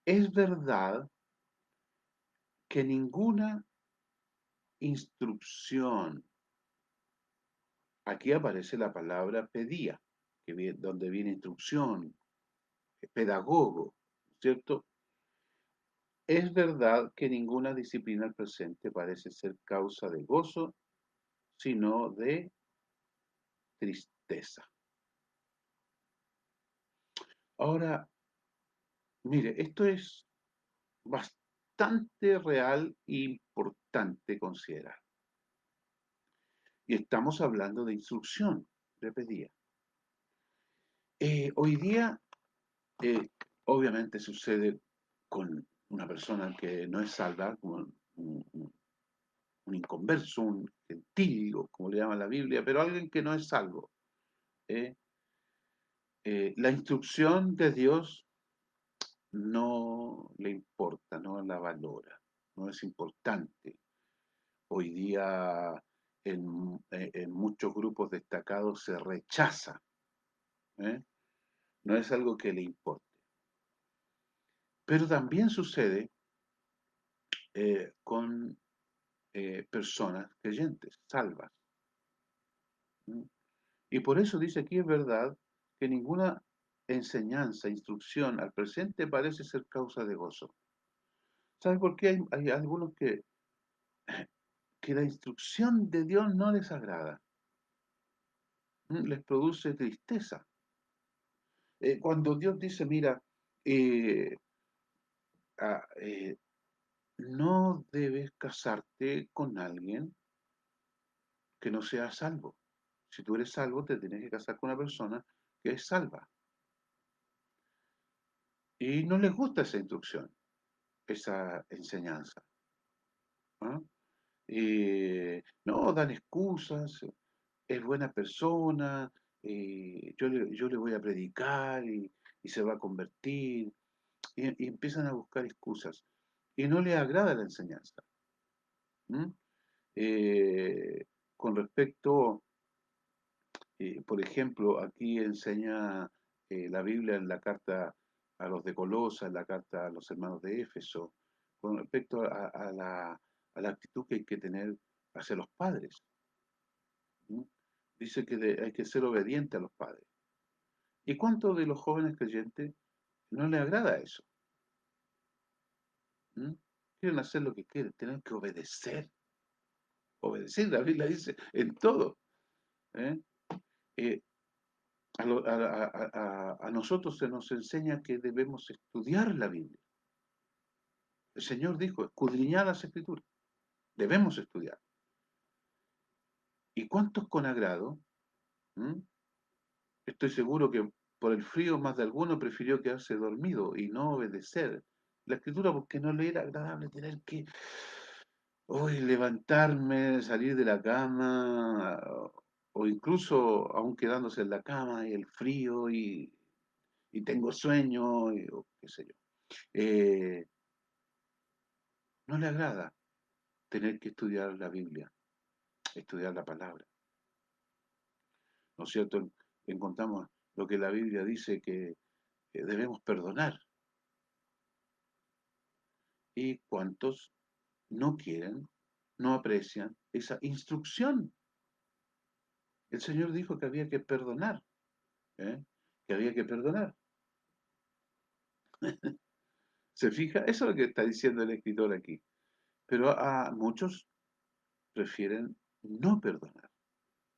Speaker 1: Es verdad que ninguna instrucción, aquí aparece la palabra pedía, donde viene instrucción, pedagogo, ¿cierto? Es verdad que ninguna disciplina al presente parece ser causa de gozo, sino de tristeza. Ahora, mire, esto es bastante real e importante considerar. Y estamos hablando de instrucción, de pedía. Hoy día, obviamente sucede con una persona que no es salva, como un inconverso, un gentío, como le llama la Biblia, pero alguien que no es salvo. ¿Eh? La instrucción de Dios no le importa, no la valora, no es importante. Hoy día en muchos grupos destacados se rechaza, ¿eh? No es algo que le importe. Pero también sucede con personas creyentes, salvas. ¿Mm? Y por eso dice aquí es verdad que ninguna enseñanza, instrucción al presente parece ser causa de gozo. ¿Sabe por qué hay algunos que la instrucción de Dios no les agrada? Les produce tristeza. Cuando Dios dice, mira, eh, ah, no debes casarte con alguien que no sea salvo. Si tú eres salvo, te tienes que casar con una persona que es salva. Y no les gusta esa instrucción, esa enseñanza. ¿Ah? No, dan excusas, es buena persona, yo le voy a predicar y se va a convertir, y empiezan a buscar excusas. Y no les agrada la enseñanza. ¿Mm? Eh, con respecto, por ejemplo, aquí enseña la Biblia en la carta a los de Colosa, en la carta a los hermanos de Éfeso, con respecto a la actitud que hay que tener hacia los padres. ¿Mm? Dice que hay que ser obediente a los padres. ¿Y cuántos de los jóvenes creyentes no les agrada eso? ¿Mm? Quieren hacer lo que quieren, tienen que obedecer. Obedecer, la Biblia dice, en todo. ¿Eh? Eh, a nosotros se nos enseña que debemos estudiar la Biblia. El Señor dijo, escudriñar las Escrituras. Debemos estudiar. ¿Y cuántos con agrado? ¿Mm? Estoy seguro que por el frío más de alguno prefirió quedarse dormido y no obedecer la Escritura porque no le era agradable tener que hoy levantarme, salir de la cama, o incluso aún quedándose en la cama y el frío y tengo sueño, o qué sé yo. Eh, no le agrada tener que estudiar la Biblia, estudiar la palabra. ¿No es cierto? Encontramos lo que la Biblia dice que debemos perdonar. ¿Y cuántos no quieren, no aprecian esa instrucción? El Señor dijo que había que perdonar, ¿eh? Que había que perdonar. ¿Se fija? Eso es lo que está diciendo el escritor aquí. Pero a muchos prefieren no perdonar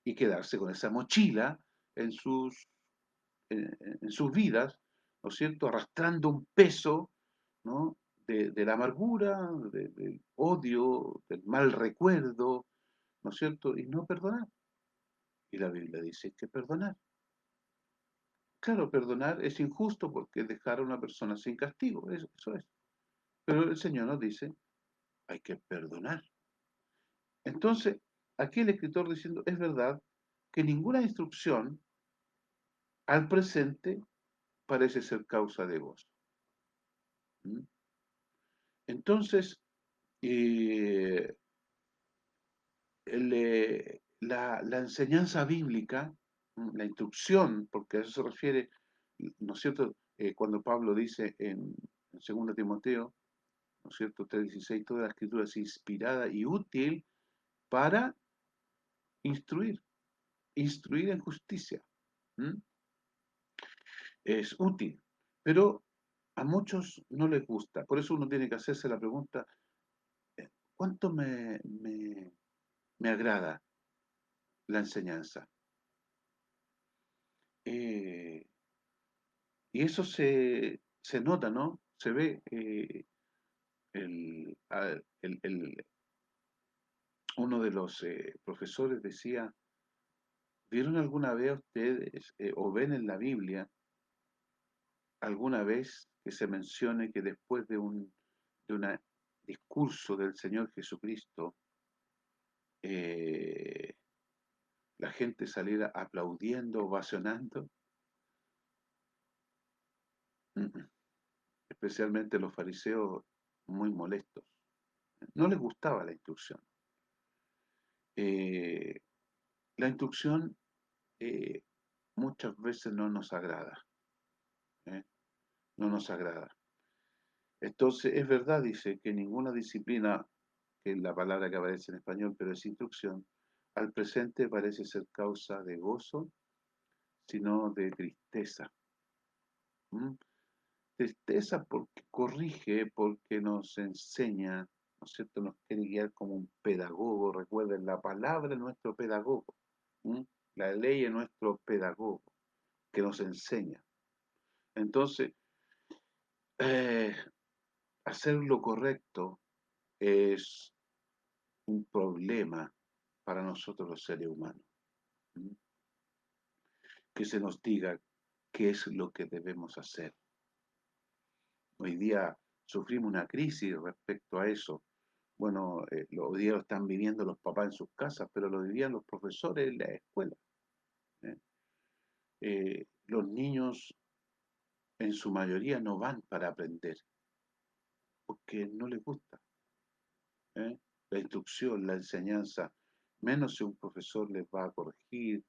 Speaker 1: y quedarse con esa mochila en sus vidas, ¿no es cierto? Arrastrando un peso, ¿no? De la amargura, del odio, del mal recuerdo, ¿no es cierto? Y no perdonar. Y la Biblia dice que perdonar. Claro, perdonar es injusto porque es dejar a una persona sin castigo, eso es. Pero el Señor nos dice, hay que perdonar. Entonces, aquí el escritor diciendo, es verdad que ninguna instrucción al presente parece ser causa de gozo. ¿Mm? Entonces, eh, la enseñanza bíblica, la instrucción, porque a eso se refiere, ¿no es cierto? Cuando Pablo dice en 2 Timoteo, ¿no es cierto? 3:16, toda la escritura es inspirada y útil para instruir, instruir en justicia. ¿Mm? Es útil, pero a muchos no les gusta. Por eso uno tiene que hacerse la pregunta, ¿cuánto me agrada la enseñanza? Eh, y eso se nota, ¿no? Se ve, uno de los profesores decía, ¿vieron alguna vez ustedes o ven en la Biblia alguna vez que se mencione que después de un discurso del Señor Jesucristo, eh, la gente saliera aplaudiendo, ovacionando? Mm, mm. Especialmente los fariseos muy molestos. No les gustaba la instrucción. Eh, la instrucción eh, muchas veces no nos agrada, ¿eh? No nos agrada. Entonces, es verdad, dice, que ninguna disciplina, que es la palabra que aparece en español, pero es instrucción, al presente parece ser causa de gozo, sino de tristeza. ¿Mm? Tristeza porque corrige, porque nos enseña, ¿no es cierto? Nos quiere guiar como un pedagogo. Recuerden, la palabra es nuestro pedagogo. ¿Mm? La ley es nuestro pedagogo, que nos enseña. Entonces, eh, hacer lo correcto es un problema para nosotros los seres humanos. ¿Mm? Que se nos diga qué es lo que debemos hacer. Hoy día sufrimos una crisis respecto a eso. Bueno, hoy día lo están viviendo los papás en sus casas, pero lo vivían los profesores en la escuela. ¿Eh? Los niños en su mayoría no van para aprender, porque no les gusta. ¿Eh? La instrucción, la enseñanza, menos si un profesor les va a corregir,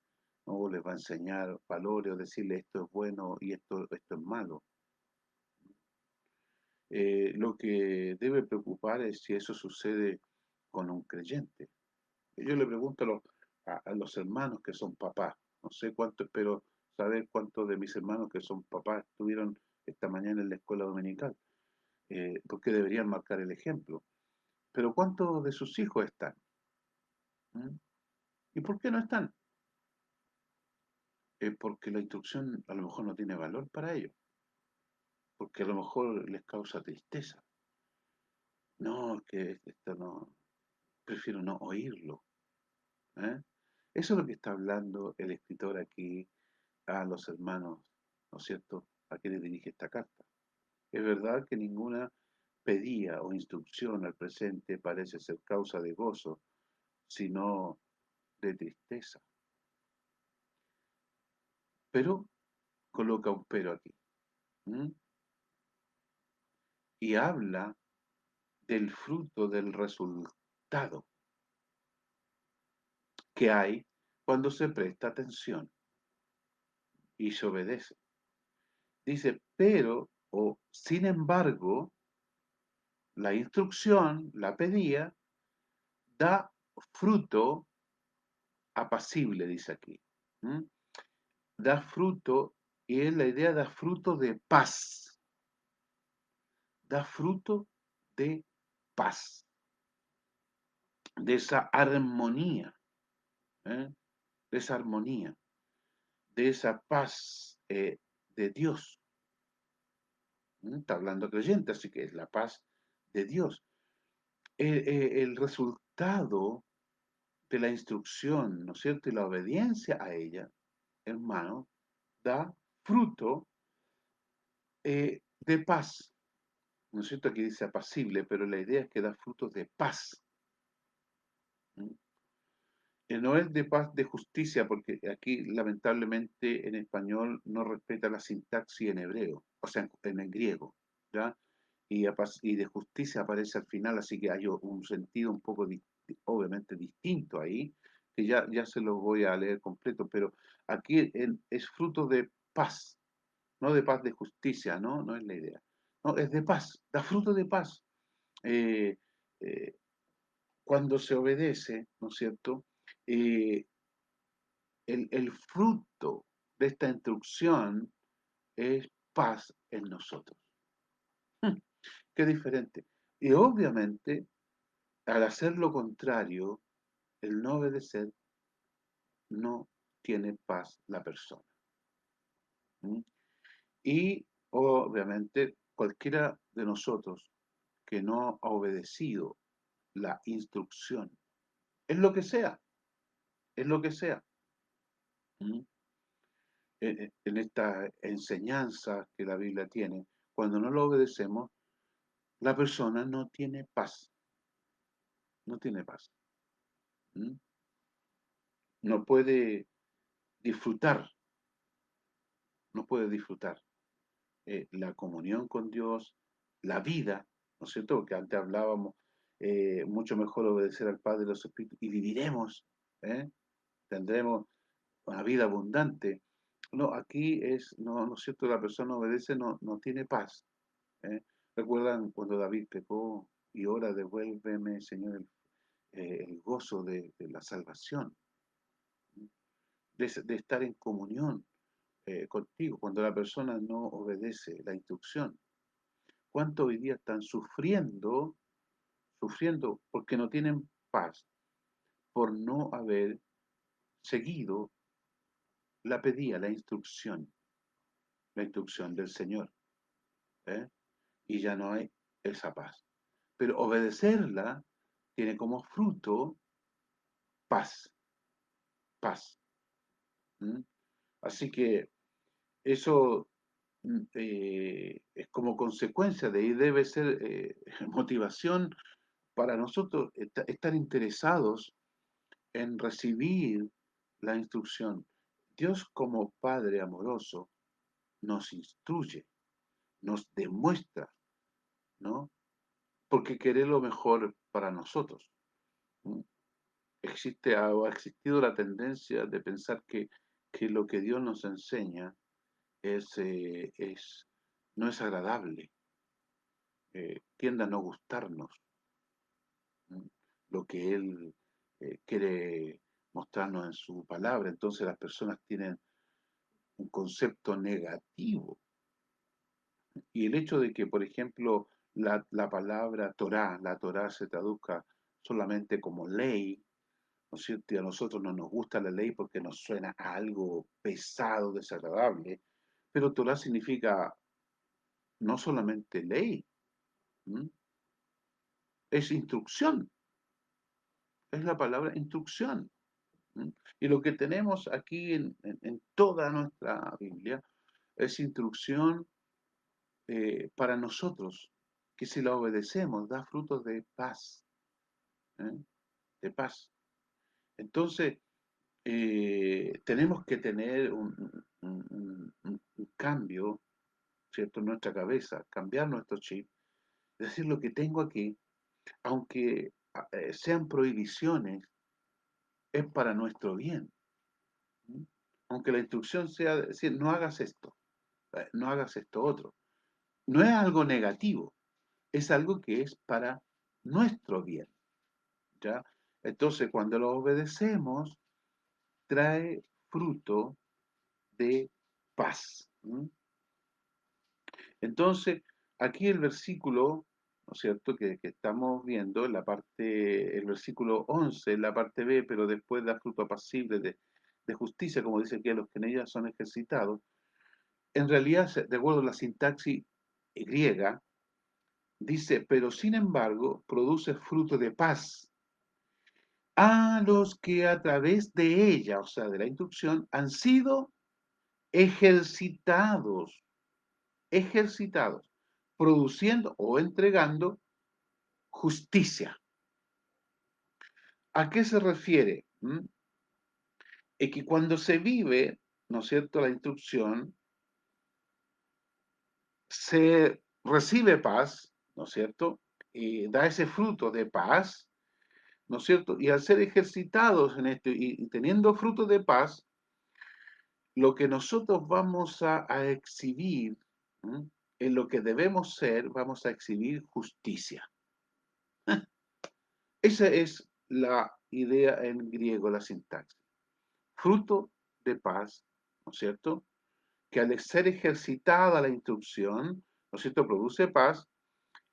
Speaker 1: o les va a enseñar valores, o decirle esto es bueno y esto es malo. Lo que debe preocupar es si eso sucede con un creyente. Yo le pregunto a los hermanos que son papás, no sé cuánto, espero saber cuántos de mis hermanos que son papás estuvieron esta mañana en la escuela dominical, porque deberían marcar el ejemplo. Pero ¿cuántos de sus hijos están? ¿Mm? ¿Y por qué no están? Porque la instrucción a lo mejor no tiene valor para ellos, porque a lo mejor les causa tristeza. No, es que esto no, prefiero no oírlo. ¿Eh? Eso es lo que está hablando el escritor aquí a los hermanos, ¿no es cierto?, a quienes dirige esta carta. Es verdad que ninguna pedía o instrucción al presente parece ser causa de gozo, sino de tristeza. Pero coloca un pero aquí. ¿M? Y habla del fruto, del resultado que hay cuando se presta atención y se obedece. Dice, pero o sin embargo, la instrucción, la pedía, da fruto apacible, dice aquí. ¿M? Da fruto, y es la idea, da fruto de paz. Da fruto de paz, de esa armonía, ¿eh? De esa armonía, de esa paz de Dios. Está hablando creyente, así que es la paz de Dios. El resultado de la instrucción, ¿no es cierto? Y la obediencia a ella, hermano, da fruto de paz. ¿No es cierto? Aquí dice apacible, pero la idea es que da frutos de paz. ¿Mm? No es de paz de justicia, porque aquí lamentablemente en español no respeta la sintaxis en hebreo, o sea, en el griego, ¿ya? Y de justicia aparece al final, así que hay un sentido un poco, obviamente, distinto ahí, que ya se lo voy a leer completo, pero aquí es fruto de paz, no de paz de justicia, ¿no? No es la idea. No, es de paz, da fruto de paz. Eh, eh, Cuando se obedece, ¿no es cierto? Eh, el fruto de esta instrucción es paz en nosotros. Hmm, qué diferente. Y obviamente, al hacer lo contrario, el no obedecer, no tiene paz la persona. ¿Mm? Y obviamente, cualquiera de nosotros que no ha obedecido la instrucción, es lo que sea, es lo que sea. ¿Mm? En esta enseñanza que la Biblia tiene, cuando no lo obedecemos, la persona no tiene paz, no tiene paz. ¿Mm? No puede disfrutar, no puede disfrutar la comunión con Dios, la vida, ¿no es cierto? Porque antes hablábamos, mucho mejor obedecer al Padre de los Espíritus y viviremos, ¿eh? Tendremos una vida abundante. No, aquí no, ¿no es cierto? La persona obedece, no tiene paz. ¿Eh? ¿Recuerdan cuando David pecó y ora, devuélveme, Señor, el gozo de la salvación, de estar en comunión contigo, cuando la persona no obedece la instrucción? ¿Cuántos hoy día están sufriendo porque no tienen paz por no haber seguido la pedía, la instrucción del Señor, ¿eh? Y ya no hay esa paz. Pero obedecerla tiene como fruto paz, paz. ¿M? Así que eso es como consecuencia de ahí debe ser motivación para nosotros estar interesados en recibir la instrucción. Dios como Padre amoroso nos instruye, nos demuestra, ¿no? Porque quiere lo mejor para nosotros. ¿M? Ha existido la tendencia de pensar que lo que Dios nos enseña no es agradable, tiende a no gustarnos, ¿m? Lo que Él quiere mostrarnos en su palabra. Entonces las personas tienen un concepto negativo. Y el hecho de que, por ejemplo, la palabra Torá, la Torá se traduzca solamente como ley, ¿no es cierto? Y a nosotros no nos gusta la ley porque nos suena a algo pesado, desagradable, pero Torah significa no solamente ley, ¿m? Es instrucción, es la palabra instrucción. ¿M? Y lo que tenemos aquí en toda nuestra Biblia es instrucción para nosotros, que si la obedecemos da frutos de paz, ¿eh? De paz. Entonces, tenemos que tener un cambio, ¿cierto? En nuestra cabeza, cambiar nuestro chip, decir lo que tengo aquí, aunque sean prohibiciones, es para nuestro bien. ¿M? Aunque la instrucción sea decir, no hagas esto, no hagas esto otro. No es algo negativo, es algo que es para nuestro bien, ¿ya? Entonces, cuando lo obedecemos, trae fruto de paz. ¿M? Entonces, aquí el versículo, ¿no es cierto?, que estamos viendo, el versículo 11, en la parte B, pero después da fruto apacible de justicia, como dice aquí, a los que en ella son ejercitados. En realidad, de acuerdo a la sintaxis griega, dice, pero sin embargo, produce fruto de paz a los que a través de ella, o sea, de la instrucción, han sido ejercitados, ejercitados, produciendo o entregando justicia. ¿A qué se refiere? ¿M? Es que cuando se vive, ¿no es cierto?, la instrucción, se recibe paz, ¿no es cierto?, y da ese fruto de paz, ¿no es cierto? Y al ser ejercitados en esto y teniendo fruto de paz, lo que nosotros vamos a exhibir, ¿m? En lo que debemos ser, vamos a exhibir justicia. Esa es la idea en griego, la sintaxis. Fruto de paz, ¿no es cierto? Que al ser ejercitada la instrucción, ¿no es cierto?, produce paz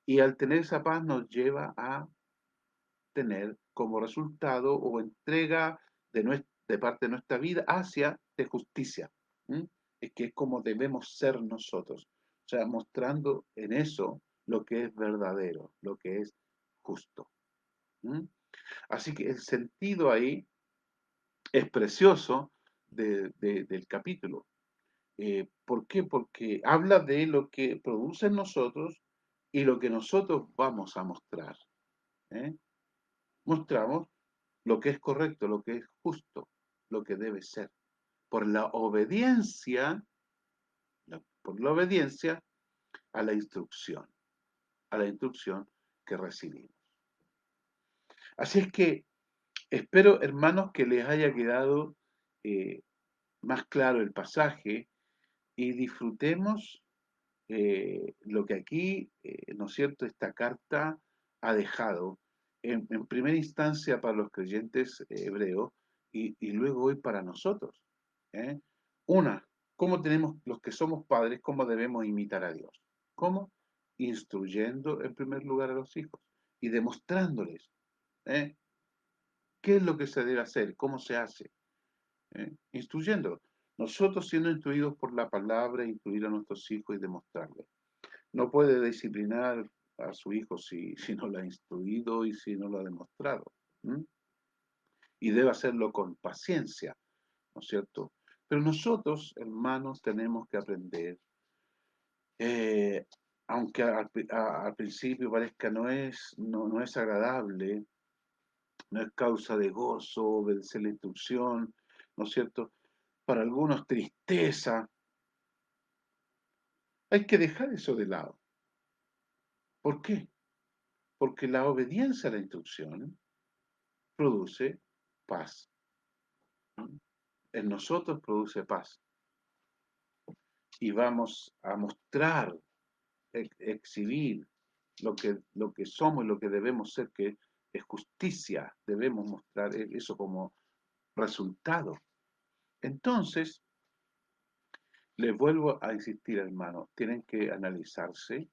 Speaker 1: y al tener esa paz nos lleva a tener como resultado o entrega de parte de nuestra vida hacia de justicia. ¿M? Es que es como debemos ser nosotros. O sea, mostrando en eso lo que es verdadero, lo que es justo. ¿M? Así que el sentido ahí es precioso del capítulo. ¿Por qué? Porque habla de lo que produce en nosotros y lo que nosotros vamos a mostrar. ¿Eh? Mostramos lo que es correcto, lo que es justo, lo que debe ser. Por la obediencia, por la obediencia a la instrucción que recibimos. Así es que espero, hermanos, que les haya quedado más claro el pasaje y disfrutemos lo que aquí, ¿no es cierto?, esta carta ha dejado en primera instancia para los creyentes hebreos y luego hoy para nosotros. ¿Eh? Una, ¿cómo tenemos los que somos padres, cómo debemos imitar a Dios? ¿Cómo? Instruyendo en primer lugar a los hijos y demostrándoles ¿eh? qué es lo que se debe hacer, cómo se hace, instruyéndolos. Nosotros siendo instruidos por la palabra, instruir a nuestros hijos y demostrarles. No puede disciplinar a su hijo si no lo ha instruido y si no lo ha demostrado. ¿M? Y debe hacerlo con paciencia, ¿no es cierto? Pero nosotros, hermanos, tenemos que aprender, eh, aunque al principio parezca no es agradable, no es causa de gozo, obedecer la instrucción, ¿no es cierto? Para algunos tristeza, hay que dejar eso de lado. ¿Por qué? Porque la obediencia a la instrucción produce paz. En nosotros produce paz. Y vamos a mostrar, exhibir lo que somos y lo que debemos ser, que es justicia. Debemos mostrar eso como resultado. Entonces, les vuelvo a insistir, hermano, tienen que analizarse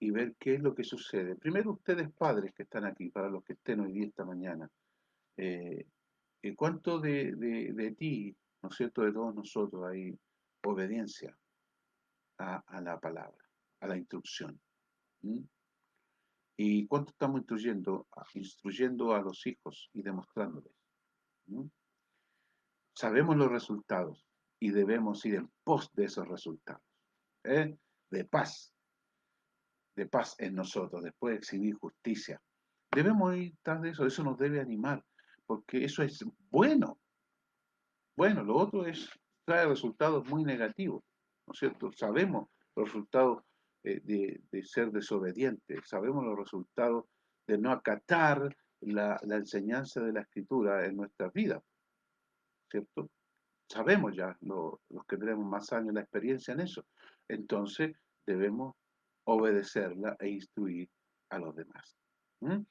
Speaker 1: y ver qué es lo que sucede. Primero, ustedes padres que están aquí, para los que estén hoy día, esta mañana, eh, ¿cuánto de ti, ¿no es cierto?, de todos nosotros hay obediencia a la palabra, a la instrucción? ¿Mm? ¿Y cuánto estamos instruyendo a los hijos y demostrándoles? ¿Mm? Sabemos los resultados y debemos ir en pos de esos resultados. ¿Eh? De paz, de paz en nosotros, después exhibir justicia. Debemos ir tras de eso nos debe animar, porque eso es bueno. Bueno, lo otro trae resultados muy negativos, ¿no es cierto? Sabemos los resultados de ser desobedientes, sabemos los resultados de no acatar la enseñanza de la Escritura en nuestras vidas, ¿cierto? Sabemos ya, los que tenemos más años la experiencia en eso. Entonces, debemos obedecerla e instruir a los demás. ¿Mm?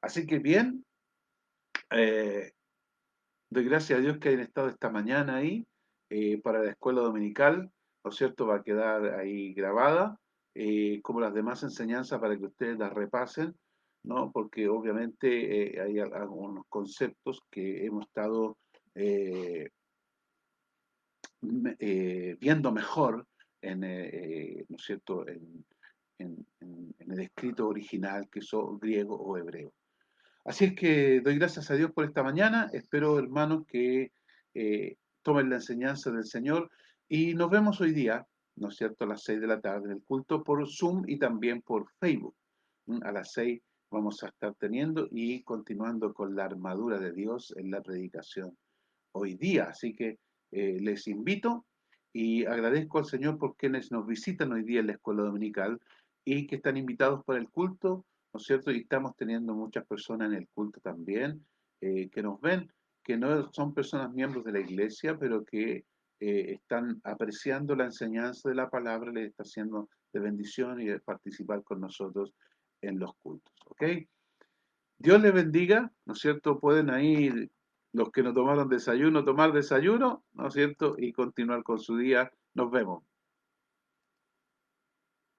Speaker 1: Así que bien, eh, doy gracias a Dios que hayan estado esta mañana ahí para la escuela dominical, ¿no es cierto? Va a quedar ahí grabada, como las demás enseñanzas para que ustedes las repasen, ¿no? Porque obviamente hay algunos conceptos que hemos estado eh, viendo mejor ¿no es cierto? En el escrito original, que es griego o hebreo. Así es que doy gracias a Dios por esta mañana. Espero, hermanos, que tomen la enseñanza del Señor y nos vemos hoy día, ¿no es cierto?, a las 6 de la tarde en el culto por Zoom y también por Facebook. A las 6 vamos a estar teniendo y continuando con la armadura de Dios en la predicación hoy día. Así que les invito y agradezco al Señor por quienes nos visitan hoy día en la escuela dominical y que están invitados para el culto, ¿no es cierto? Y estamos teniendo muchas personas en el culto también que nos ven, que no son personas miembros de la iglesia, pero que están apreciando la enseñanza de la palabra, les está haciendo de bendición y de participar con nosotros en los cultos, ¿ok? Dios les bendiga, ¿no es cierto? Pueden ahí, los que no tomaron desayuno, tomar desayuno, ¿no es cierto? Y continuar con su día. Nos vemos.